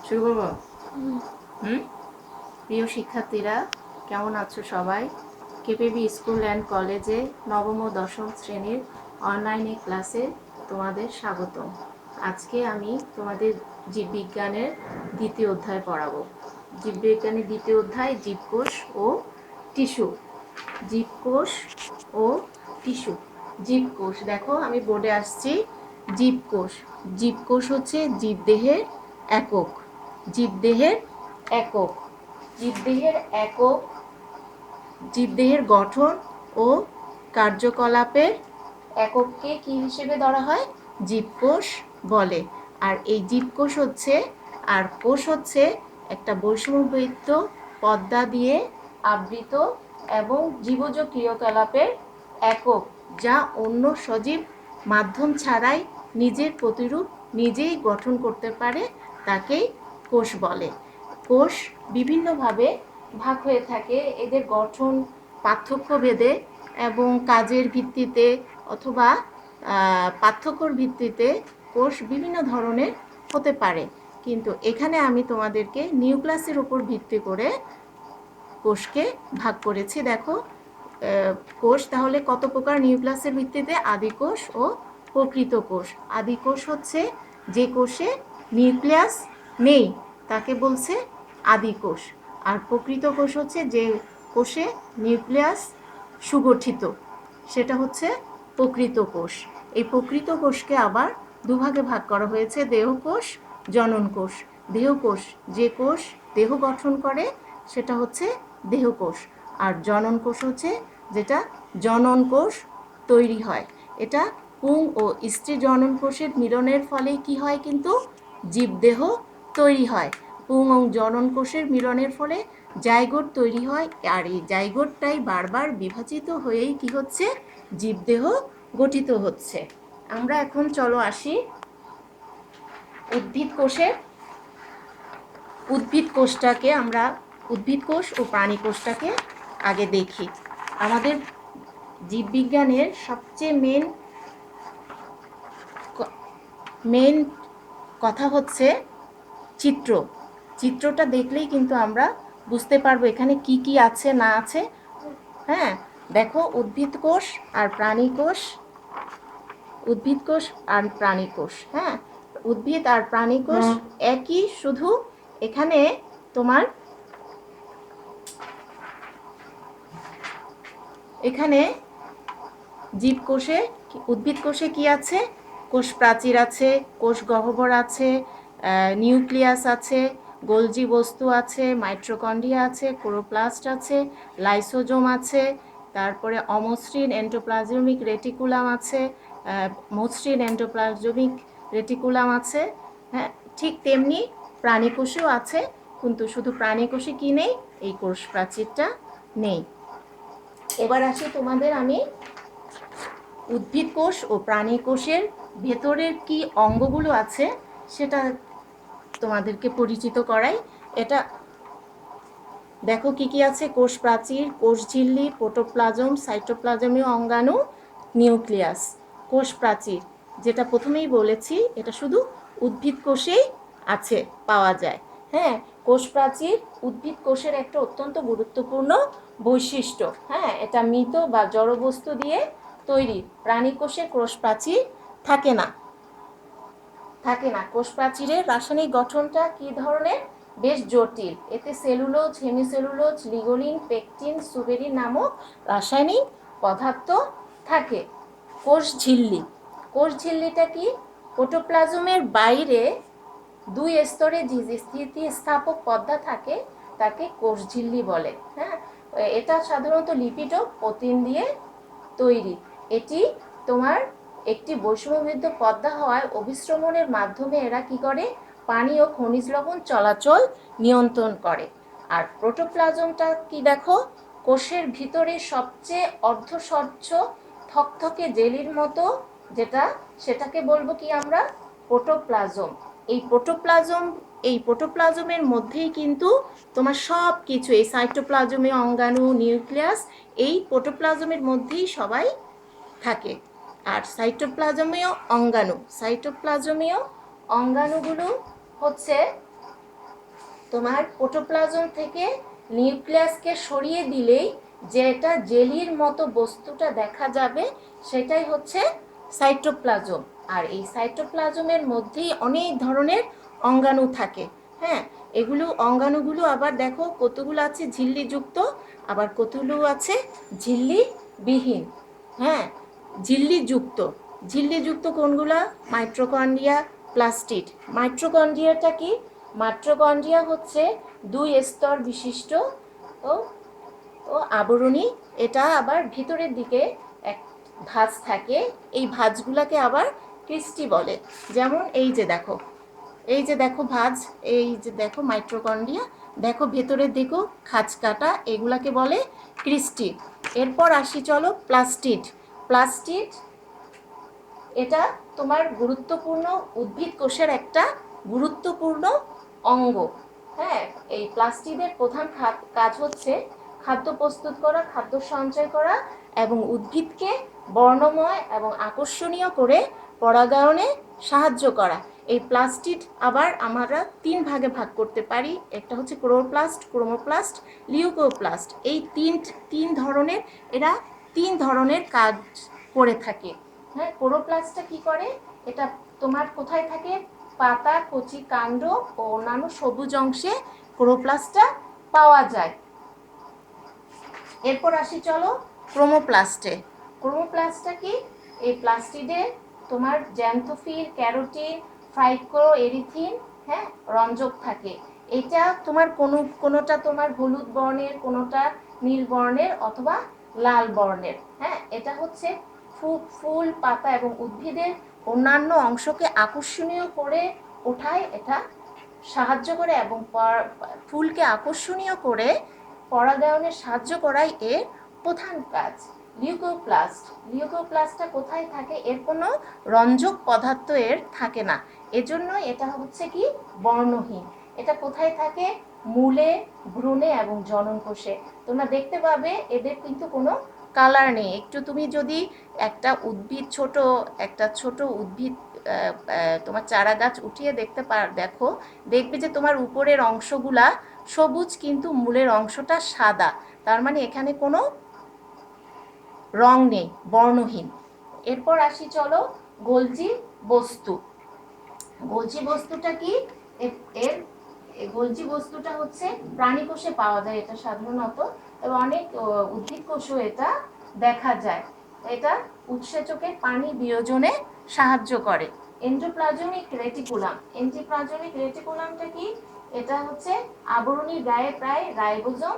শুরু করবো। হুম প্রিয় শিক্ষার্থীরা, কেমন আছো সবাই? কেপিবি স্কুল অ্যান্ড কলেজে নবম ও দশম শ্রেণীর অনলাইনে ক্লাসে তোমাদের স্বাগতম। আজকে আমি তোমাদের জীববিজ্ঞানের দ্বিতীয় অধ্যায় পড়াবো। জীববিজ্ঞানের দ্বিতীয় অধ্যায় জীবকোষ ও টিস্যু। জীবকোষ ও টিস্যু। জীবকোষ দেখো, আমি বোর্ডে আসছি। জীবকোষ জীবকোষ হচ্ছে জীবদেহের একক। জীবদেহের একক জীবদেহের একক জীবদেহের গঠন ও কার্যকলাপের একককে কি হিসেবে ধরা হয়? জীবকোষ বলে। আর এই জীবকোষ হচ্ছে কোষ হচ্ছে একটা বৈষম্যবৃত্ত পর্দা দিয়ে আবৃত এবং জীবজ ক্রিয়াকলাপের একক, যা অন্য সজীব মাধ্যম ছাড়াই নিজের প্রতিরূপ নিজেই গঠন করতে পারে, তাকেই কোষ বলে। কোষ বিভিন্নভাবে ভাগ হয়ে থাকে। এদের গঠন পার্থক্য ভেদে এবং কাজের ভিত্তিতে অথবা পার্থক্যর ভিত্তিতে কোষ বিভিন্ন ধরনের হতে পারে, কিন্তু এখানে আমি তোমাদেরকে নিউক্লিয়াসের উপর ভিত্তি করে কোষকে ভাগ করেছি। দেখো, কোষ তাহলে কত প্রকার নিউক্লিয়াসের ভিত্তিতে? আদি কোষ ও প্রকৃত কোষ। আদি কোষ হচ্ছে যে কোষে নিউক্লিয়াস নেই, তাকে বলছে আদি কোষ। আর প্রকৃত কোষ হচ্ছে যে কোষে নিউক্লিয়াস সুগঠিত, সেটা হচ্ছে প্রকৃত কোষ। এই প্রকৃত কোষকে আবার দুভাগে ভাগ করা হয়েছে: দেহকোষ, জনন কোষ। দেহকোষ যে কোষ দেহ গঠন করে, সেটা হচ্ছে দেহকোষ। আর জনন কোষ হচ্ছে যেটা জনন কোষ তৈরি হয়। এটা পুং ও স্ত্রী জনন কোষের মিলনের ফলে কি হয়? কিন্তু জীবদেহ তৈরি হয়। পুং ও জনন কোষের মিলনের ফলে জাইগোট তৈরি হয়, আর এই জাইগোটটাই বারবার বিভাজিত হয়েই কি হচ্ছে? জীবদেহ গঠিত হচ্ছে। আমরা এখন চলো আসি উদ্ভিদ কোষের। উদ্ভিদ কোষটাকে আমরা উদ্ভিদ কোষ ও প্রাণী কোষটাকে আগে দেখি। আমাদের জীববিজ্ঞানের সবচেয়ে মেন কথা হচ্ছে চিত্র। চিত্রটা দেখলেই কিন্তু আমরা বুঝতে পারবো এখানে কি কি আছে না আছে। হ্যাঁ, দেখো, উদ্ভিদ কোষ আর প্রাণী কোষ। উদ্ভিদ কোষ আর প্রাণী কোষ, হ্যাঁ, উদ্ভিদ আর প্রাণী কোষ একই, শুধু এখানে তোমার এখানে জীবকোষে, উদ্ভিদ কোষে কি আছে? কোষ প্রাচীর আছে, কোষ গহ্বর আছে, নিউক্লিয়াস আছে, গোলজি বস্তু আছে, মাইটোকন্ড্রিয়া আছে, ক্লোরোপ্লাস্ট আছে, লাইসোজোম আছে, তারপরে অমসৃণ এন্ডোপ্লাজমিক রেটিকুলাম আছে, মসৃণ এন্ডোপ্লাজমিক রেটিকুলাম আছে। হ্যাঁ, ঠিক তেমনি প্রাণী কোষেও আছে, কিন্তু শুধু প্রাণী কোষে কি নেই? এই কোষ প্রাচীরটা নেই। এবার আসি তোমাদের আমি উদ্ভিদ কোষ ও প্রাণী কোষের ভেতরের কি অঙ্গগুলো আছে সেটা তোমাদেরকে পরিচিত করাই। এটা দেখো কি কি আছে: কোষ প্রাচীর, কোষ ঝিল্লি, প্রোটোপ্লাজম, সাইটোপ্লাজমীয় অঙ্গাণু, নিউক্লিয়াস। কোষ প্রাচীর যেটা প্রথমেই বলেছি, এটা শুধু উদ্ভিদ কোষেই আছে, পাওয়া যায়। হ্যাঁ, কোষ প্রাচীর উদ্ভিদ কোষের একটা অত্যন্ত গুরুত্বপূর্ণ বৈশিষ্ট্য। হ্যাঁ, এটা মৃত বা জড়বস্তু দিয়ে তৈরি। প্রাণী কোষে কোষ প্রাচীর থাকে না। কোষ প্রাচীরের রাসায়নিক গঠনটা কি ধরনের? বেশ জটিল। এতে সেলুলোজ, হেমিসেলুলোজ, লিগোলিন, পেকটিন, সুবেরিন নামক রাসায়নিক পদার্থ থাকে। কোষ ঝিল্লি। কোষ ঝিল্লিটা কি? প্রোটোপ্লাজমের বাইরে দুই স্তরে যে স্থিতিস্থাপক পর্দা থাকে, তাকে কোষ ঝিল্লি বলে। হ্যাঁ, এটা সাধারণত লিপিড ও প্রোটিন দিয়ে তৈরি। এটি তোমার একটি বৈষম্যবৃত্ত পর্দা হওয়ায় অভিস্রবণের মাধ্যমে এরা কি করে? পানি ও খনিজ লবণ চলাচল নিয়ন্ত্রণ করে। আর প্রোটোপ্লাজমটা কি দেখো? কোষের ভিতরে সবচেয়ে অর্ধস্বচ্ছ থকথকে জেলির মতো যেটা, সেটাকে বলবো কি আমরা? প্রোটোপ্লাজম। এই প্রোটোপ্লাজমের মধ্যেই কিন্তু তোমার সব কিছু, এই সাইটোপ্লাজমীয় অঙ্গাণু, নিউক্লিয়াস, এই প্রোটোপ্লাজমের মধ্যেই সবাই থাকে। আর সাইটোপ্লাজমীয় অঙ্গাণুগুলো হচ্ছে তোমার প্রোটোপ্লাজম থেকে নিউক্লিয়াসকে সরিয়ে দিলেই যেটা জেলির মতো বস্তুটা দেখা যাবে সেটাই হচ্ছে সাইটোপ্লাজম। আর এই সাইটোপ্লাজমের মধ্যেই অনেক ধরনের অঙ্গাণু থাকে। হ্যাঁ, এগুলো অঙ্গাণুগুলো আবার দেখো কতগুলো আছে ঝিল্লিযুক্ত, আবার কতগুলো আছে ঝিল্লিবিহীন। হ্যাঁ, ঝিল্লিযুক্ত ঝিল্লিযুক্ত কোনগুলা? Mitochondria, plastid. মাইটোকন্ড্রিয়াটা কি? মাইটোকন্ড্রিয়া হচ্ছে 2 স্তর বিশিষ্ট ও ও আবরণী। এটা আবার ভিতরের দিকে এক ভাঁজ থাকে, এই ভাঁজগুলাকে আবার ক্রিস্টি বলে। যেমন এই যে দেখো, এই যে দেখো ভাঁজ, এই যে দেখো মাইটোকন্ড্রিয়া, দেখো ভেতরের দিকেও খাঁজ কাটা, এগুলাকে বলে ক্রিস্টি। এরপর আসি চলো প্লাস্টিড। প্লাস্টিড এটা তোমার গুরুত্বপূর্ণ উদ্ভিদ কোষের একটা গুরুত্বপূর্ণ অঙ্গ। হ্যাঁ, এই প্লাস্টিডের প্রধান কাজ হচ্ছে খাদ্য প্রস্তুত করা, খাদ্য সঞ্চয় করা এবং উদ্ভিদকে বর্ণময় এবং আকর্ষণীয় করে পরাগায়নে সাহায্য করা। এই প্লাস্টিড আবার আমরা 3 ভাগে ভাগ করতে পারি। একটা হচ্ছে ক্লোরোপ্লাস্ট, ক্রোমোপ্লাস্ট, লিউকোপ্লাস্ট। এই তিন ধরনের, এরা 3 ধরনের কাজ করে থাকে। হ্যাঁ, ক্লোরোপ্লাস্টটা কি করে? এটা তোমার কোথায় থাকে? পাতা, কচি কাণ্ড ও অন্যান্য সবুজ অংশে ক্লোরোপ্লাস্টটা পাওয়া যায়। এরপর আসি চলো ক্রোমোপ্লাস্টে। ক্রোমোপ্লাস্টটা কি? এই প্লাস্টিডে তোমার জ্যান্থোফিল, ক্যারোটিন, ফাইটোএরিথিন, হ্যাঁ, রঞ্জক থাকে। এটা তোমার কোনোটা তোমার হলুদ বর্ণের, কোনোটা নীল বর্ণের অথবা লাল বর্ণের। হ্যাঁ, এটা হচ্ছে ফুল, পাতা এবং উদ্ভিদের অন্যান্য অংশকে আকর্ষণীয় করে ওঠায় এটা সাহায্য করে এবং ফুলকে আকর্ষণীয় করে পরাগায়নে সাহায্য করাই এর প্রধান কাজ। লিউকোপ্লাস্টটা কোথায় থাকে? এর কোনো রঞ্জক পদার্থ এর থাকে না, এজন্য এটা হচ্ছে কি বর্ণহীন। এটা কোথায় থাকে? মূলে, ভ্রূণে এবং জনন কোষে। তোমরা দেখতে পাবে এদের কিন্তু কোনো কালার নেই। একটু তুমি যদি একটা ছোট উদ্ভিদ তোমার চারা গাছ উঠিয়ে দেখো, দেখবে যে তোমার উপরের অংশগুলা সবুজ কিন্তু মূলের অংশটা সাদা। তার মানে এখানে কোনো রং নেই, বর্ণহীন। এরপর আসি চলো গোলজি বস্তু। গোলজি বস্তুটা কি? এর গোলজি বস্তুটা হচ্ছে প্রাণী কোষে পাওয়া যায় এটা সাধারণত, এবং অনেক উদ্ভিদ কোষেও এটা দেখা যায়। এটা উৎসেচকের পানি বিয়োজনে সাহায্য করে। Endoplasmic reticulum. এন্ডোপ্লাজমিক রেটিকুলামটা কি? এটা হচ্ছে আবরণীর গায়ে প্রায় রাইবোজোম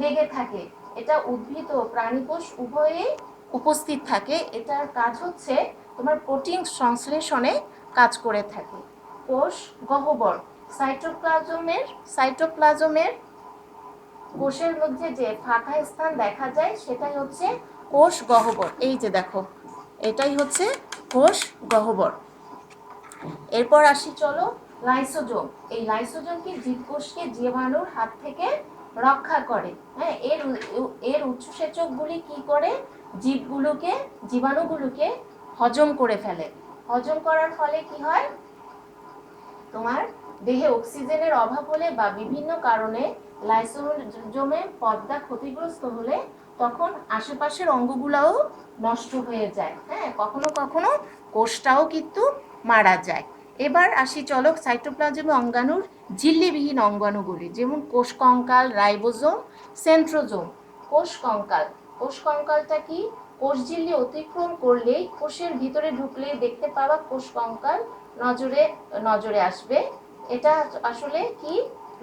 লেগে থাকে। এটা উদ্ভিদ ও প্রাণী কোষ উভয়েই উপস্থিত থাকে। এটার কাজ হচ্ছে তোমার প্রোটিন সংশ্লেষণে কাজ করে থাকে। কোষ গহ্বর। সাইটোপ্লাজমের কোষের মধ্যে যে ফাঁকা স্থান দেখা যায় সেটাই হচ্ছে কোষ গহ্বর। এই যে দেখো, এটাই হচ্ছে কোষ গহ্বর। এরপর আসি চলো লাইসোজোম। এই লাইসোজোম কি জীবকোষকে জীবাণুর হাত থেকে রক্ষা করে। হ্যাঁ, এর উৎসেচকগুলি কি করে? জীবাণুগুলোকে হজম করে ফেলে। হজম করার ফলে কি হয়? তোমার দেহে অক্সিজেনের অভাব হলে বা বিভিন্ন কারণে লাইসোজোমের পর্দা ক্ষতিগ্রস্ত হলে তখন আশেপাশের অঙ্গগুলোও নষ্ট হয়ে যায়। হ্যাঁ, কখনো কখনো কোষটাও কিন্তু মারা যায়। এবার আসি চলো সাইটোপ্লাজমে অঙ্গাণুর ঝিল্লিবিহীন অঙ্গাণুগুলি, যেমন কোষ কঙ্কাল, রাইবোজোম, সেন্ট্রোজোম। কোষ কঙ্কালটা কি? কোষ ঝিল্লি অতিক্রম করলেই, কোষের ভিতরে ঢুকলেই দেখতে পাওয়া কোষ কঙ্কাল নজরে আসবে। এটা আসলে কি?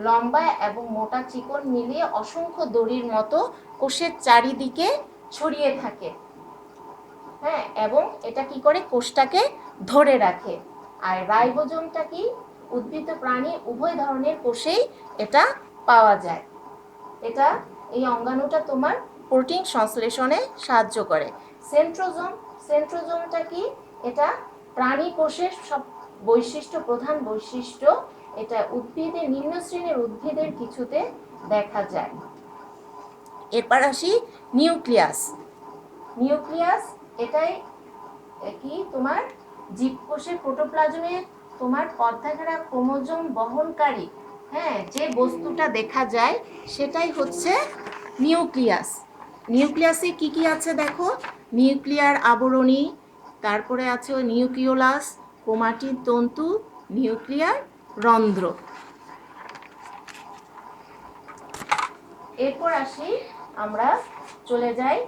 লম্বা এবং মোটা চিকন মিলিয়ে অসংখ্য দড়ির মতো কোষের চারিদিকে ছড়িয়ে থাকে। হ্যাঁ, এবং এটা কি করে? কোষটাকে ধরে রাখে। আর রাইবোজোমটা কি? উদ্ভিদ ও প্রাণী উভয় ধরনের কোষেই এটা পাওয়া যায়। এই অঙ্গাণুটা তোমার প্রোটিন সংশ্লেষণে সাহায্য করে। সেন্ট্রোজোমটা কি? এটা প্রাণী কোষের সব প্রধান বৈশিষ্ট্য। এটা উদ্ভিদের নিম্ন শ্রেণীর উদ্ভিদের কিছুতে দেখা যায়। এরপর আসি নিউক্লিয়াস। এটাই কি? তোমার জীবকোষের প্রোটোপ্লাজমে তোমার পর্দাঘেরা ক্রোমোজোম বহনকারী হ্যাঁ, যে বস্তুটা দেখা যায় সেটাই হচ্ছে নিউক্লিয়াস। নিউক্লিয়াসে কি কি আছে দেখো, নিউক্লিয়ার আবরণী, তারপরে আছে নিউক্লিওলাস, ক্রোমাটিন তন্তু, নিউক্লিয়ার রন্ধ্র। এরপর আসি আমরা, চলে যাই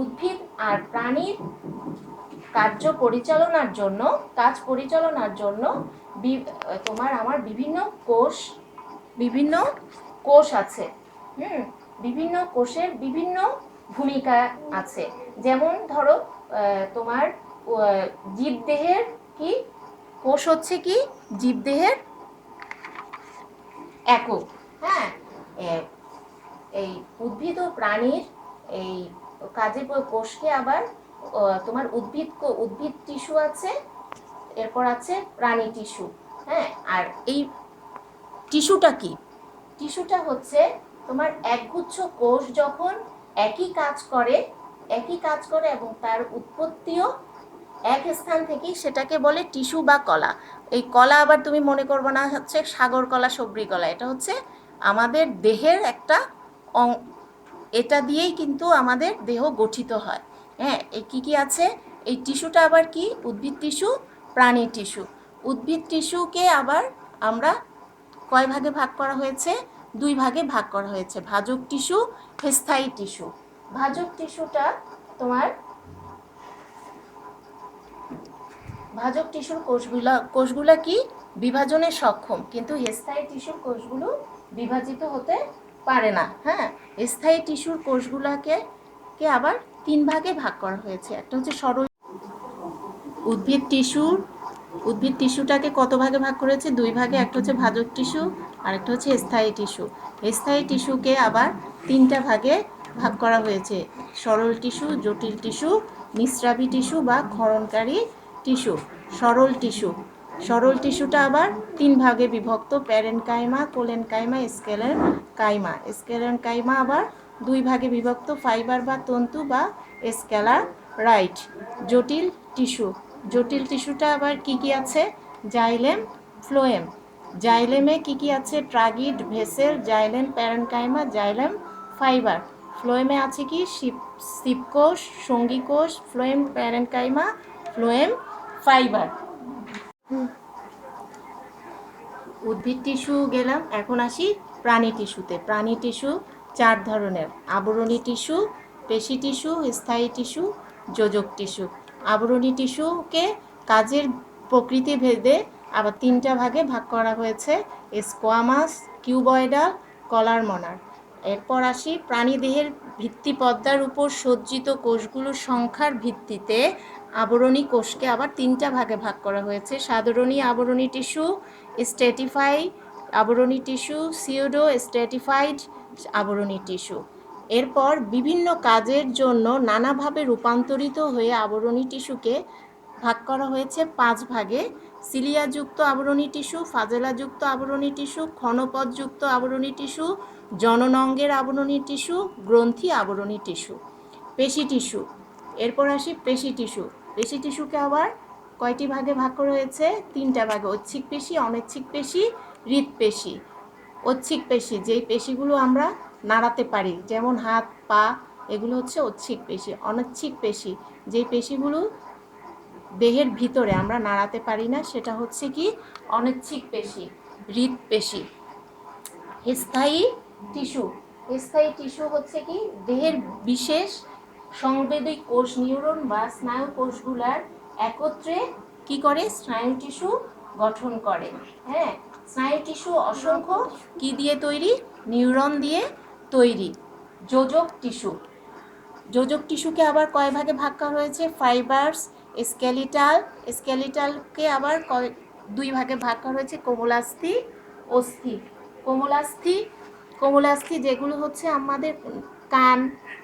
উদ্ভিদ আর প্রাণীর কাজ পরিচালনার জন্য তোমার আমার বিভিন্ন কোষ আছে। বিভিন্ন কোষের বিভিন্ন ভূমিকা আছে। যেমন ধরো তোমার জীবদেহের কি কোষ হচ্ছে কি জীবদেহের একক। হ্যাঁ, এই উদ্ভিদ ও প্রাণীর এই কাজে কোষকে আবার তোমার উদ্ভিদ টিস্যু আছে, এরপর আছে প্রাণী টিস্যু। হ্যাঁ, আর এই টিস্যুটা কি, টিস্যুটা হচ্ছে তোমার একগুচ্ছ কোষ যখন একই কাজ করে এবং তার উৎপত্তিও এক স্থান থেকেই, সেটাকে বলে টিস্যু বা কলা। এই কলা আবার তুমি মনে করবে না হচ্ছে সাগর কলা, সবরি কলা, এটা হচ্ছে আমাদের দেহের একটা এটা দিয়েই কিন্তু আমাদের দেহ গঠিত হয়। হ্যাঁ, এই কি আছে, এই টিস্যুটা আবার কি উদ্ভিদ টিস্যু, প্রাণী টিস্যু। উদ্ভিদ টিস্যুকে আবার আমরা কয় ভাগে ভাগ করা হয়েছে, দুই ভাগে ভাগ করা হয়েছে, ভাজক টিস্যু, স্থায়ী টিস্যু। ভাজক টিস্যুর কোষগুলা কি বিভাজনে সক্ষম, কিন্তু স্থায়ী টিস্যুর কোষগুলো বিভাজিত হতে পারে না। হ্যাঁ, স্থায়ী টিস্যুর কোষগুলাকে আবার তিন ভাগে ভাগ করা হয়েছে। একটা হচ্ছে সরল উদ্ভিদ টিস্যুটাকে কত ভাগে ভাগ করেছে, দুই ভাগে। একটা হচ্ছে ভাজক টিস্যু আর একটা হচ্ছে স্থায়ী টিস্যু। স্থায়ী টিস্যুকে আবার তিনটা ভাগে ভাগ করা হয়েছে, সরল টিস্যু, জটিল টিস্যু, নিঃস্রাবী টিস্যু বা ক্ষরণকারী টিস্যু। সরল টিস্যুটা আবার তিন ভাগে বিভক্ত, প্যারেনকাইমা, কোলেনকাইমা, স্কেলেনকাইমা আবার দুই ভাগে বিভক্ত, ফাইবার বা তন্তু বা স্কেলারাইট। জটিল টিস্যুটা আবার কি আছে, জাইলেম, ফ্লোয়েম। জাইলেমে কি আছে, tracheid, vessel, xylem parenchyma, xylem fibre. ফ্লোয়েমে আছে কি শিবকোষ, সঙ্গী কোষ, ফ্লোয়েম প্যারেনকাইমা, ফ্লোয়েম ফাইবার। উদ্ভিদ টিস্যু গেলাম, এখন আসি প্রাণী টিস্যুতে। প্রাণী টিস্যু চার ধরনের, আবরণী টিস্যু, পেশি টিস্যু, স্থায়ী টিস্যু, যোজক টিস্যু। আবরণী টিস্যুকে কাজের প্রকৃতি ভেদে আবার তিনটা ভাগে ভাগ করা হয়েছে, স্কোয়ামাস, কিউবয়েডাল, কলার মনার। এরপর আসি প্রাণীদেহের ভিত্তিপদ্মার উপর সজ্জিত কোষগুলোর সংখ্যার ভিত্তিতে আবরণী কোষকে আবার তিনটা ভাগে ভাগ করা হয়েছে, সাধারণী আবরণী টিস্যু, স্ট্র্যাটিফাই আবরণী টিস্যু, সিউডো স্ট্র্যাটিফাইড আবরণী টিস্যু। এরপর বিভিন্ন কাজের জন্য নানাভাবে রূপান্তরিত হয়ে আবরণী টিস্যুকে ভাগ করা হয়েছে পাঁচ ভাগে, সিলিয়াযুক্ত আবরণী টিস্যু, ফাজেলাযুক্ত আবরণী টিস্যু, ক্ষণপথযুক্ত আবরণী টিস্যু, জননঙ্গের আবরণী টিস্যু, গ্রন্থি আবরণী টিস্যু। পেশি টিস্যু, এরপর আসি পেশি টিস্যুকে আবার কয়টি ভাগে ভাগ করা হয়েছে, তিনটা ভাগে, ঐচ্ছিক পেশি, অনৈচ্ছিক পেশি, হৃৎপেশি। ঐচ্ছিক পেশি, যেই পেশিগুলো আমরা নাড়াতে পারি, যেমন হাত, পা, এগুলো হচ্ছে ঐচ্ছিক পেশি। অনৈচ্ছিক পেশি, যেই পেশিগুলো দেহের ভিতরে আমরা নাড়াতে পারি না, সেটা হচ্ছে কি অনৈচ্ছিক পেশি, হৃৎপেশি। স্থায়ী টিস্যু হচ্ছে কি দেহের বিশেষ সংবেদী কোষ, নিউরন বা স্নায়ু কোষগুলার একত্রে কি করে স্নায়ু টিস্যু গঠন করে। হ্যাঁ, স্নায়ু টিস্যু অসংখ্য কি দিয়ে তৈরি, নিউরন দিয়ে তৈরি। যোজক টিস্যুকে আবার কয় ভাগে ভাগ করা হয়েছে, ফাইবার্স, স্কেলিটালকে আবার দুই ভাগে ভাগ করা হয়েছে, কোমলাস্থি, অস্থি। কোমলাস্থি যেগুলো হচ্ছে আমাদের কান,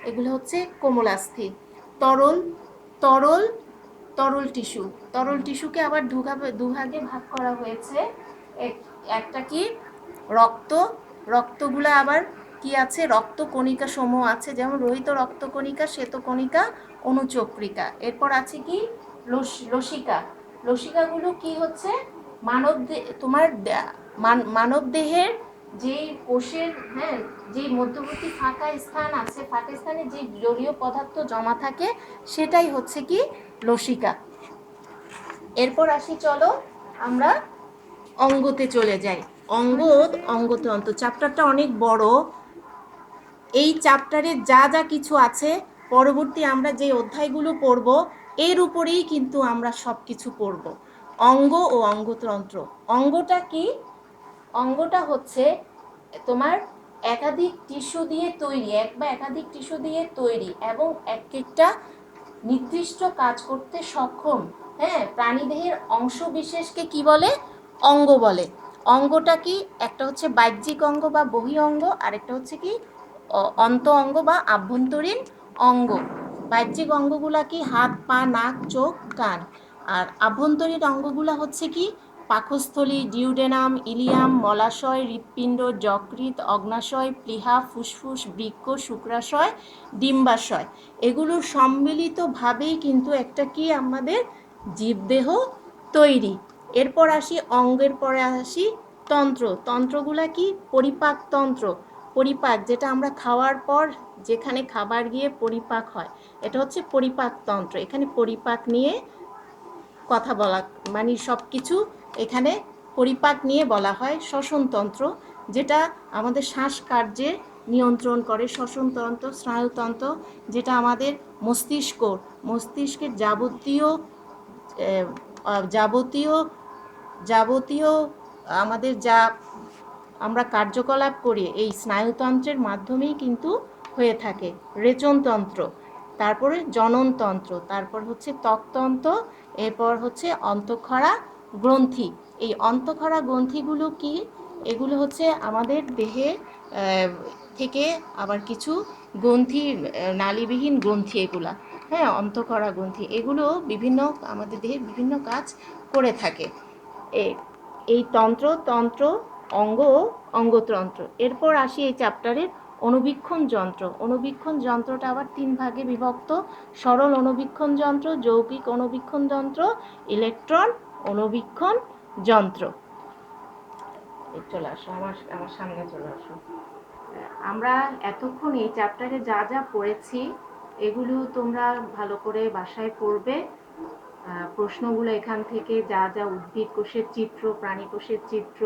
এগুলো হচ্ছে কোমলাস্থি। তরল টিস্যুকে আবার দুভাগে ভাগ করা হয়েছে, একটা কি রক্তগুলো আবার কি আছে, রক্তকণিকা সমূহ আছে, যেমন রোহিত রক্তকণিকা, শ্বেতকণিকা, অনুচক্রিকা। এরপর আছে কি লসিকাগুলো কি হচ্ছে মানব দেহের যে কোষের, হ্যাঁ, যে মধ্যবর্তী ফাঁকা স্থান আছে, ফাঁকা স্থানে যে জলীয় পদার্থ জমা থাকে সেটাই হচ্ছে কি লসিকা। এরপর আসি, চলো আমরা অঙ্গতে চলে যাই। অঙ্গতন্ত্র চ্যাপ্টারটা অনেক বড়। এই চ্যাপ্টারে যা যা কিছু আছে পরবর্তী আমরা যে অধ্যায়গুলো পড়ব এর উপরেই কিন্তু আমরা সব কিছু পড়ব। অঙ্গ ও অঙ্গতন্ত্র। অঙ্গটা কি? অঙ্গটা হচ্ছে তোমার একাধিক টিস্যু দিয়ে তৈরি, এক বা একাধিক টিস্যু দিয়ে তৈরি এবং এক একটা নির্দিষ্ট কাজ করতে সক্ষম, হ্যাঁ, প্রাণীদেহের অংশ বিশেষকে কি বলে? অঙ্গ বলে। অঙ্গটা কি? একটা হচ্ছে বাহ্যিক অঙ্গ বা বহি অঙ্গ, আরেকটা হচ্ছে কি অন্ত অঙ্গ বা আভ্যন্তরীণ অঙ্গ। বাহ্যিক অঙ্গগুলা কি? হাত, পা, নাক, চোখ, কান। আর আভ্যন্তরীণ অঙ্গগুলা হচ্ছে কি? পাকস্থলী, ডিউডেনাম, ইলিয়াম, মলাশয়, হৃৎপিণ্ড, যকৃৎ, অগ্নাশয়, প্লীহা, ফুসফুস, বৃক্ক, শুক্রাশয়, ডিম্বাশয়। এগুলোর সম্মিলিতভাবেই কিন্তু একটা কি আমাদের জীবদেহ তৈরি। এরপর আসি অঙ্গের পরে আসি তন্ত্র। তন্ত্রগুলা কি? পরিপাক তন্ত্র। পরিপাক, যেটা আমরা খাওয়ার পর যেখানে খাবার গিয়ে পরিপাক হয়, এটা হচ্ছে পরিপাক তন্ত্র। এখানে পরিপাক নিয়ে কথা বলা, মানে সব কিছু এখানে পরিপাক নিয়ে বলা হয়। শ্বসনতন্ত্র, যেটা আমাদের শ্বাসকার্যে নিয়ন্ত্রণ করে। শ্বসনতন্ত্র। স্নায়ুতন্ত্র, যেটা আমাদের মস্তিষ্কের যাবতীয় যাবতীয় যাবতীয় আমাদের যা আমরা কার্যকলাপ করি এই স্নায়ুতন্ত্রের মাধ্যমেই কিন্তু হয়ে থাকে। রেচনতন্ত্র, তারপরে জননতন্ত্র, তারপর হচ্ছে ত্বকতন্ত্র, এরপর হচ্ছে অন্তঃক্ষরা গ্রন্থি। এই অন্তঃক্ষরা গ্রন্থিগুলো কি? এগুলো হচ্ছে আমাদের দেহে থেকে আবার কিছু গ্রন্থি, নালীবিহীন গ্রন্থি এগুলা, হ্যাঁ, অন্তঃক্ষরা গ্রন্থি। এগুলো বিভিন্ন আমাদের দেহের বিভিন্ন কাজ করে থাকে। এই তন্ত্র, অঙ্গ ও অঙ্গতন্ত্র। এরপর আসি এই চ্যাপ্টারের অণুবীক্ষণ যন্ত্র। অণুবীক্ষণ যন্ত্রটা আবার 3 ভাগে বিভক্ত: সরল অণুবীক্ষণ যন্ত্র, যৌগিক অণুবীক্ষণ যন্ত্র, ইলেকট্রন অণুবীক্ষণ যন্ত্র। চলে আসো, আমার সামনে চলে আসো। আমরা এতক্ষণ এই চ্যাপ্টারে যা যা পড়েছি এগুলো তোমরা ভালো করে বাসায় পড়বে। প্রশ্নগুলো এখান থেকে যা যা উদ্ভিদ কোষের চিত্র, প্রাণী কোষের চিত্র,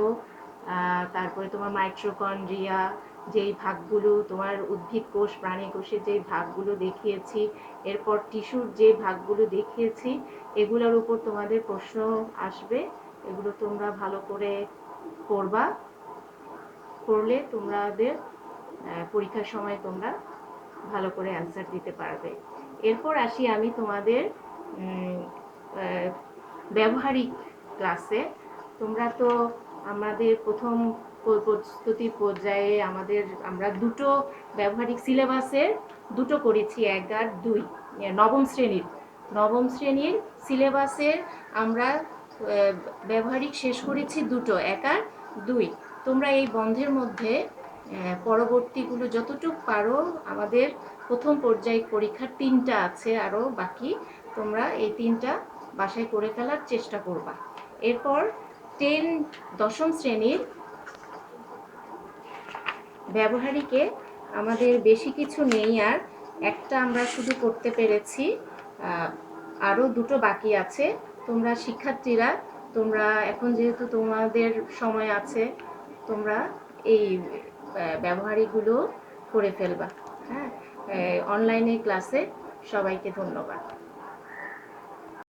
তারপরে তোমার মাইটোকন্ড্রিয়া, যেই ভাগগুলো তোমার উদ্ভিদ কোষ, প্রাণী কোষের যেই ভাগগুলো দেখিয়েছি, এরপর টিস্যুর যে ভাগগুলো দেখিয়েছি, এগুলোর উপর তোমাদের প্রশ্ন আসবে। এগুলো তোমরা ভালো করে পড়বা। পড়লে তোমাদের পরীক্ষার সময় তোমরা ভালো করে অ্যান্সার দিতে পারবে। এরপর আসি আমি তোমাদের ব্যবহারিক ক্লাসে। তোমরা তো আমাদের প্রথম প্রস্তুতি পর্যায়ে আমরা দুটো ব্যবহারিক সিলেবাসের দুটো করেছি, 1 আর 2। নবম শ্রেণীর সিলেবাসের আমরা ব্যবহারিক শেষ করেছি দুটো, 1 আর 2। তোমরা এই বন্ধের মধ্যে পরবর্তীগুলো যতটুকু পারো, আমাদের প্রথম পর্যায়িক পরীক্ষার 3টা আছে আরও বাকি, তোমরা এই 3টা বাসায় করে ফেলার চেষ্টা করবা। এরপর 10ম শ্রেণীর ব্যবহারিকে আমাদের বেশি কিছু নেই, আর একটা আমরা শুধু করতে পেরেছি, আরও দুটো বাকি আছে। তোমরা শিক্ষার্থীরা, তোমরা এখন যেহেতু তোমাদের সময় আছে, তোমরা এই ব্যবহারিকগুলো করে ফেলবা। হ্যাঁ, অনলাইনে ক্লাসে সবাইকে ধন্যবাদ।